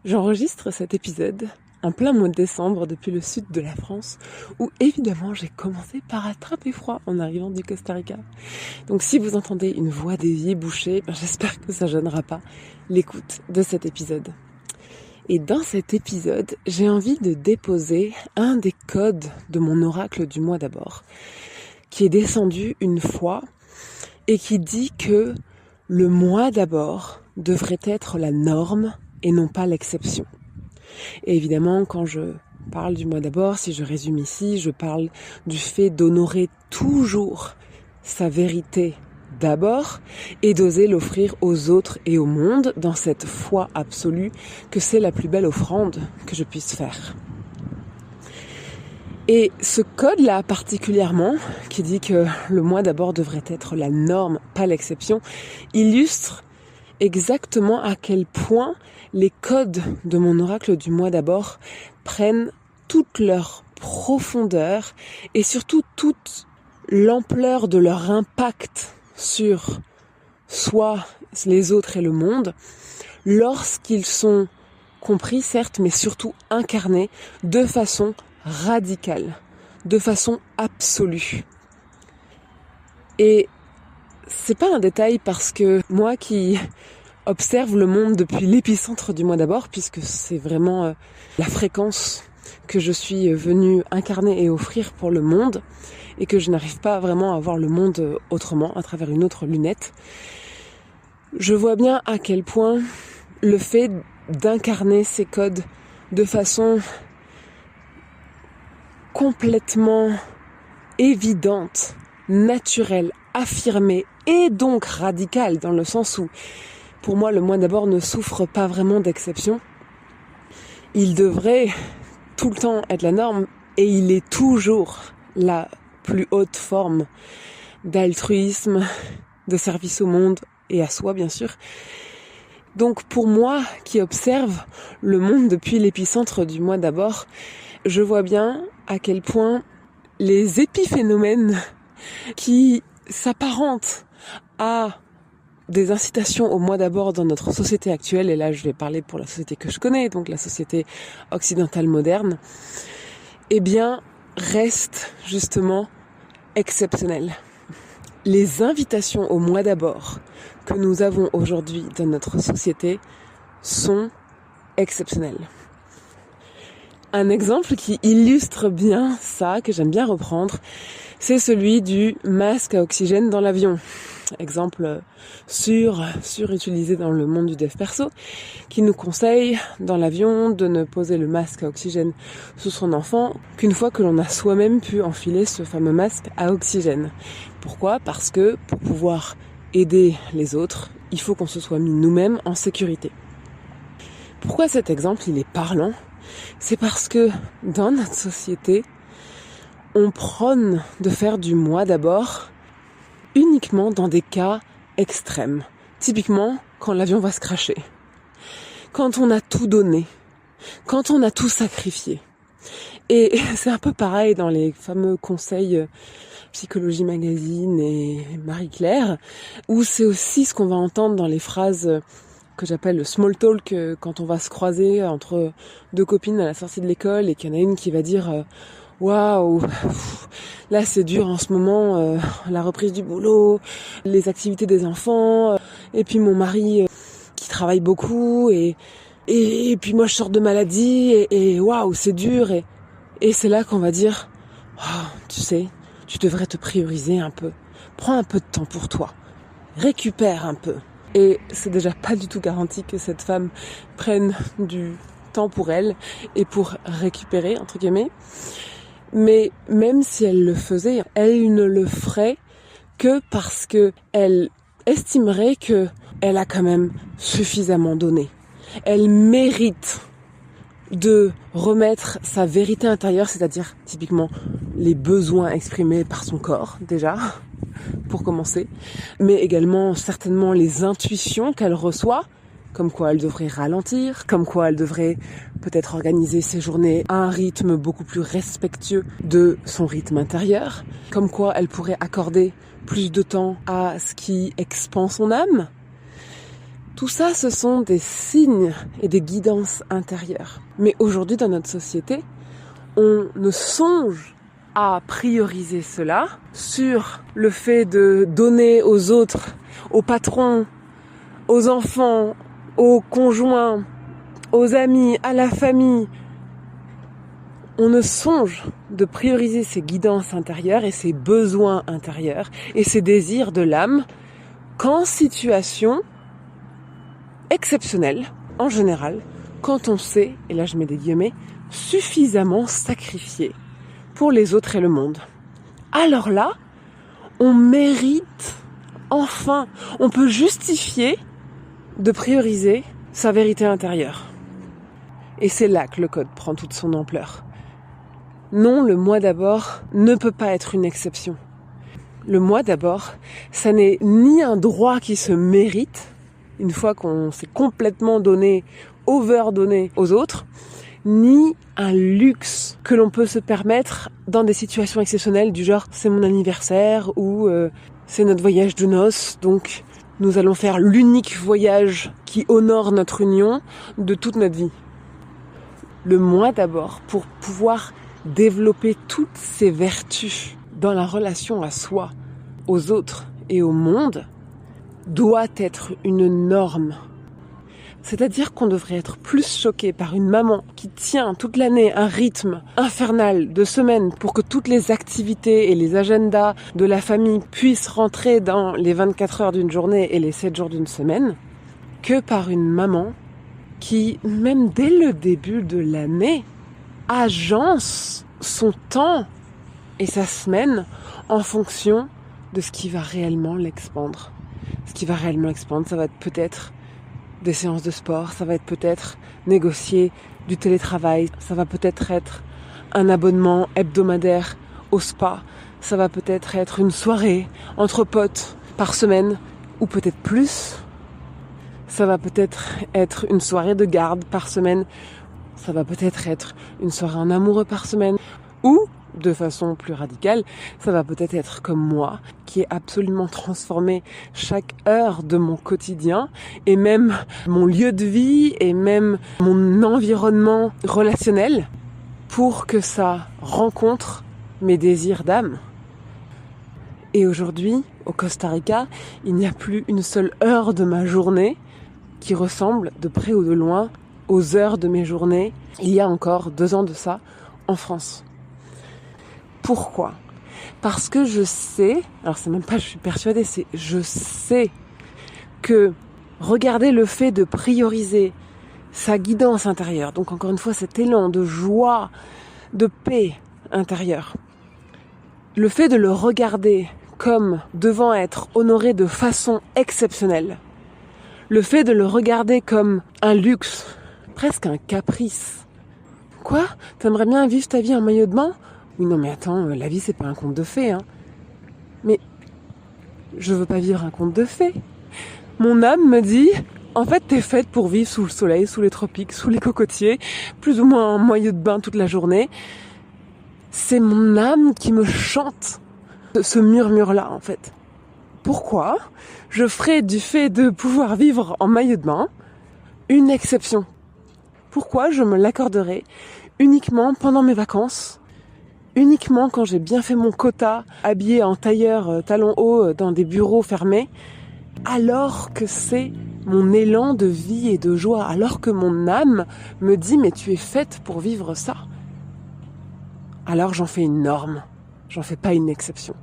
J'enregistre cet épisode en plein mois de décembre depuis le sud de la France où évidemment j'ai commencé par attraper froid en arrivant du Costa Rica. Donc si vous entendez une voix d'évier bouchée, j'espère que ça gênera pas l'écoute de cet épisode. Et dans cet épisode, j'ai envie de déposer un des codes de mon oracle du mois d'abord, qui est descendu une fois et qui dit que le mois d'abord devrait être la norme et non pas l'exception. Et évidemment, quand je parle du mois d'abord, si je résume ici, je parle du fait d'honorer toujours sa vérité d'abord et d'oser l'offrir aux autres et au monde dans cette foi absolue que c'est la plus belle offrande que je puisse faire. Et ce code-là particulièrement, qui dit que le mois d'abord devrait être la norme, pas l'exception, illustre exactement à quel point les codes de mon oracle du mois d'abord prennent toute leur profondeur et surtout toute l'ampleur de leur impact sur soi, les autres et le monde lorsqu'ils sont compris, certes, mais surtout incarnés de façon radicale, de façon absolue. Et c'est pas un détail parce que moi qui observe le monde depuis l'épicentre du mois d'abord, puisque c'est vraiment la fréquence que je suis venue incarner et offrir pour le monde, et que je n'arrive pas vraiment à voir le monde autrement, à travers une autre lunette, je vois bien à quel point le fait d'incarner ces codes de façon complètement évidente, naturelle, affirmée et donc radicale, dans le sens où pour moi, le mois d'abord ne souffre pas vraiment d'exception. Il devrait tout le temps être la norme et il est toujours la plus haute forme d'altruisme, de service au monde et à soi, bien sûr. Donc pour moi, qui observe le monde depuis l'épicentre du mois d'abord, je vois bien à quel point les épiphénomènes qui s'apparentent à des incitations au mois d'abord dans notre société actuelle, et là je vais parler pour la société que je connais, donc la société occidentale moderne, eh bien, restent justement exceptionnelles. Les invitations au mois d'abord que nous avons aujourd'hui dans notre société sont exceptionnelles. Un exemple qui illustre bien ça, que j'aime bien reprendre, c'est celui du masque à oxygène dans l'avion. Exemple surutilisé dans le monde du dev perso, qui nous conseille dans l'avion de ne poser le masque à oxygène sous son enfant qu'une fois que l'on a soi-même pu enfiler ce fameux masque à oxygène. Pourquoi ? Parce que pour pouvoir aider les autres, il faut qu'on se soit mis nous-mêmes en sécurité. Pourquoi cet exemple il est parlant ? C'est parce que dans notre société, on prône de faire du moi d'abord uniquement dans des cas extrêmes. Typiquement, quand l'avion va se crasher. Quand on a tout donné. Quand on a tout sacrifié. Et c'est un peu pareil dans les fameux conseils Psychologie Magazine et Marie-Claire, où c'est aussi ce qu'on va entendre dans les phrases que j'appelle le small talk, quand on va se croiser entre deux copines à la sortie de l'école et qu'il y en a une qui va dire waouh, là c'est dur en ce moment, la reprise du boulot, les activités des enfants, et puis mon mari qui travaille beaucoup, et puis moi je sors de maladie, et waouh, c'est dur, et c'est là qu'on va dire, oh, tu sais, tu devrais te prioriser un peu, prends un peu de temps pour toi, récupère un peu. Et c'est déjà pas du tout garanti que cette femme prenne du temps pour elle et pour récupérer, entre guillemets. Mais même si elle le faisait, elle ne le ferait que parce que elle estimerait que elle a quand même suffisamment donné. Elle mérite de remettre sa vérité intérieure, c'est-à-dire typiquement les besoins exprimés par son corps, déjà, pour commencer, mais également certainement les intuitions qu'elle reçoit, comme quoi elle devrait ralentir, comme quoi elle devrait peut-être organiser ses journées à un rythme beaucoup plus respectueux de son rythme intérieur, comme quoi elle pourrait accorder plus de temps à ce qui expand son âme. Tout ça, ce sont des signes et des guidances intérieures. Mais aujourd'hui, dans notre société, on ne songe à prioriser cela sur le fait de donner aux autres, aux patrons, aux enfants, aux conjoints, aux amis, à la famille. On ne songe de prioriser ses guidances intérieures et ses besoins intérieurs et ses désirs de l'âme qu'en situation exceptionnelle, en général, quand on sait, et là je mets des guillemets, suffisamment sacrifié pour les autres et le monde. Alors là, on mérite, enfin, on peut justifier de prioriser sa vérité intérieure. Et c'est là que le code prend toute son ampleur. Non, le moi d'abord ne peut pas être une exception. Le moi d'abord, ça n'est ni un droit qui se mérite, une fois qu'on s'est complètement donné, overdonné aux autres, ni un luxe que l'on peut se permettre dans des situations exceptionnelles du genre c'est mon anniversaire ou c'est notre voyage de noces, donc nous allons faire l'unique voyage qui honore notre union de toute notre vie. Le moi d'abord, pour pouvoir développer toutes ces vertus dans la relation à soi, aux autres et au monde, doit être une norme. C'est-à-dire qu'on devrait être plus choqué par une maman qui tient toute l'année un rythme infernal de semaines pour que toutes les activités et les agendas de la famille puissent rentrer dans les 24 heures d'une journée et les 7 jours d'une semaine, que par une maman qui, même dès le début de l'année, agence son temps et sa semaine en fonction de ce qui va réellement l'expandre. Ce qui va réellement l'expandre, ça va être peut-être des séances de sport, ça va être peut-être négocier du télétravail, ça va peut-être être un abonnement hebdomadaire au spa, ça va peut-être être une soirée entre potes par semaine, ou peut-être plus. Ça va peut-être être une soirée de garde par semaine, ça va peut-être être une soirée en amoureux par semaine, ou, de façon plus radicale, ça va peut-être être comme moi, qui ai absolument transformé chaque heure de mon quotidien, et même mon lieu de vie, et même mon environnement relationnel, pour que ça rencontre mes désirs d'âme. Et aujourd'hui, au Costa Rica, il n'y a plus une seule heure de ma journée qui ressemble, de près ou de loin, aux heures de mes journées, il y a encore 2 ans de ça, en France. Pourquoi ? Parce que je sais, alors c'est même pas je suis persuadée, c'est je sais que regarder le fait de prioriser sa guidance intérieure, donc encore une fois cet élan de joie, de paix intérieure, le fait de le regarder comme devant être honoré de façon exceptionnelle, le fait de le regarder comme un luxe, presque un caprice. Quoi ? T'aimerais bien vivre ta vie en maillot de bain ? Oui, non mais attends, la vie c'est pas un conte de fées, hein. Mais je veux pas vivre un conte de fées. Mon âme me dit, en fait t'es faite pour vivre sous le soleil, sous les tropiques, sous les cocotiers, plus ou moins en maillot de bain toute la journée. C'est mon âme qui me chante ce murmure-là en fait. Pourquoi je ferais du fait de pouvoir vivre en maillot de bain une exception ? Pourquoi je me l'accorderais uniquement pendant mes vacances ? Uniquement quand j'ai bien fait mon quota, habillé en tailleur talons hauts dans des bureaux fermés, alors que c'est mon élan de vie et de joie, alors que mon âme me dit « mais tu es faite pour vivre ça ». Alors j'en fais une norme, j'en fais pas une exception.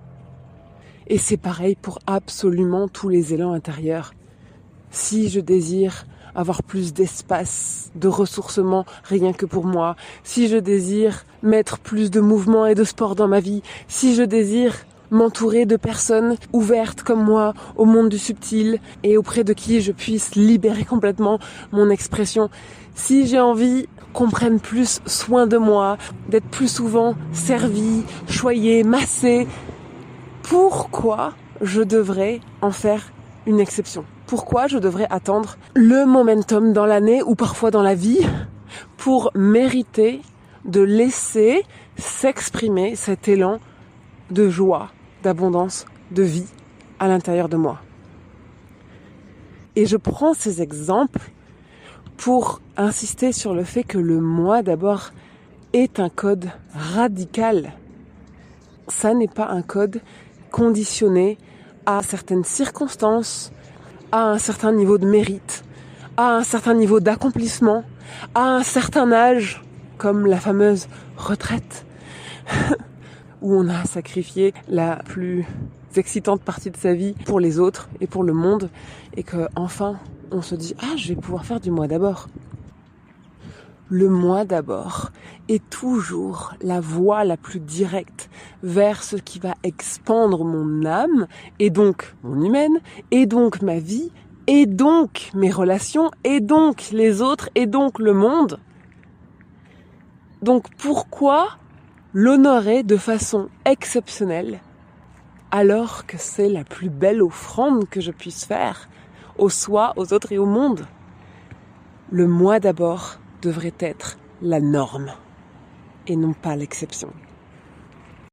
Et c'est pareil pour absolument tous les élans intérieurs. Si je désire avoir plus d'espace, de ressourcement rien que pour moi, si je désire mettre plus de mouvement et de sport dans ma vie, si je désire m'entourer de personnes ouvertes comme moi au monde du subtil et auprès de qui je puisse libérer complètement mon expression, si j'ai envie qu'on prenne plus soin de moi, d'être plus souvent servi, choyé, massé, pourquoi je devrais en faire une exception ? Pourquoi je devrais attendre le momentum dans l'année ou parfois dans la vie pour mériter de laisser s'exprimer cet élan de joie, d'abondance, de vie à l'intérieur de moi ? Et je prends ces exemples pour insister sur le fait que le moi d'abord est un code radical. Ça n'est pas un code conditionné à certaines circonstances, à un certain niveau de mérite, à un certain niveau d'accomplissement, à un certain âge, comme la fameuse retraite, où on a sacrifié la plus excitante partie de sa vie pour les autres et pour le monde, et que enfin on se dit « Ah, je vais pouvoir faire du moi d'abord ». Le moi d'abord est toujours la voie la plus directe vers ce qui va expandre mon âme, et donc mon humaine, et donc ma vie, et donc mes relations, et donc les autres, et donc le monde. Donc pourquoi l'honorer de façon exceptionnelle alors que c'est la plus belle offrande que je puisse faire au soi, aux autres et au monde? Le moi d'abord devrait être la norme et non pas l'exception.